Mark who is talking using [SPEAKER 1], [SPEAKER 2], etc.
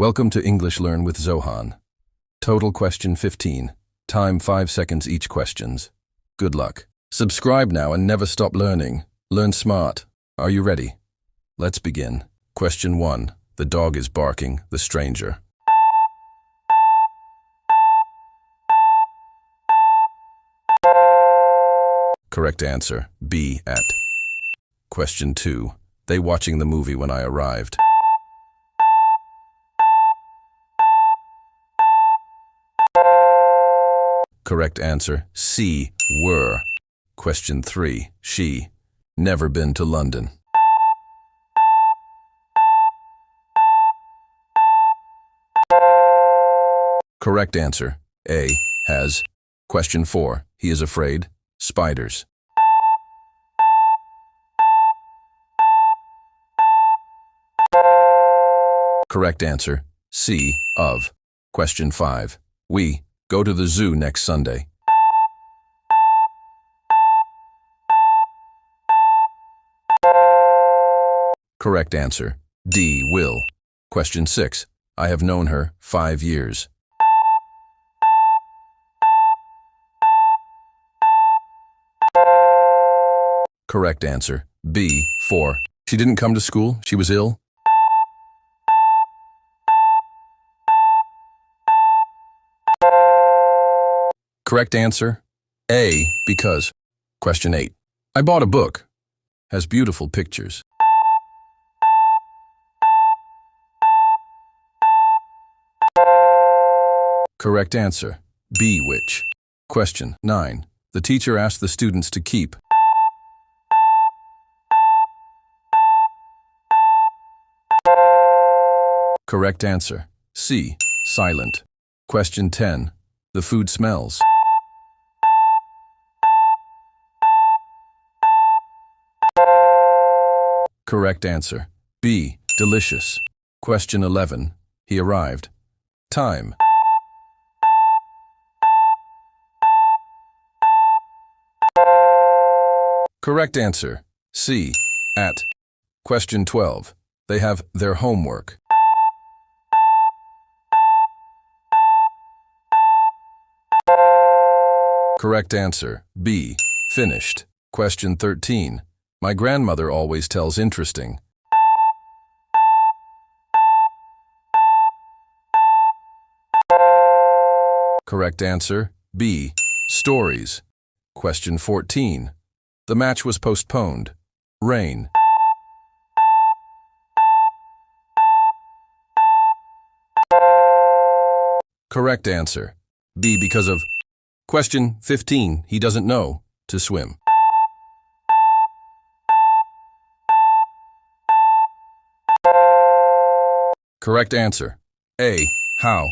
[SPEAKER 1] Welcome to English Learn with Zohan. Total question 15. Time 5 seconds each questions. Good luck. Subscribe now and never stop learning. Learn smart. Are you ready? Let's begin. Question 1. The dog is barking, the stranger. Correct answer, B, at. Question 2. They watching the movie when I arrived. Correct answer, C, were. Question 3. She. Never been to London. Correct answer, A, has. Question 4. He is afraid. Spiders. Correct answer, C, of. Question 5. We go to the zoo next Sunday. Correct answer, D, will. Question 6. I have known her 5 years. Correct answer, B, 4. She didn't come to school, she was ill. Correct answer, A, because. Question 8. I bought a book. Has beautiful pictures. Correct answer, B, which. Question 9. The teacher asked the students to keep. Correct answer, C, silent. Question 10. The food smells. Correct answer, B, delicious. Question 11. He arrived. Time. Correct answer, C, at. Question 12. They have their homework. Correct answer, B, finished. Question 13. My grandmother always tells interesting. Correct answer, B, stories. Question 14. The match was postponed. Rain. Correct answer, B, because of. Question 15. He doesn't know to swim. Correct answer, A, how.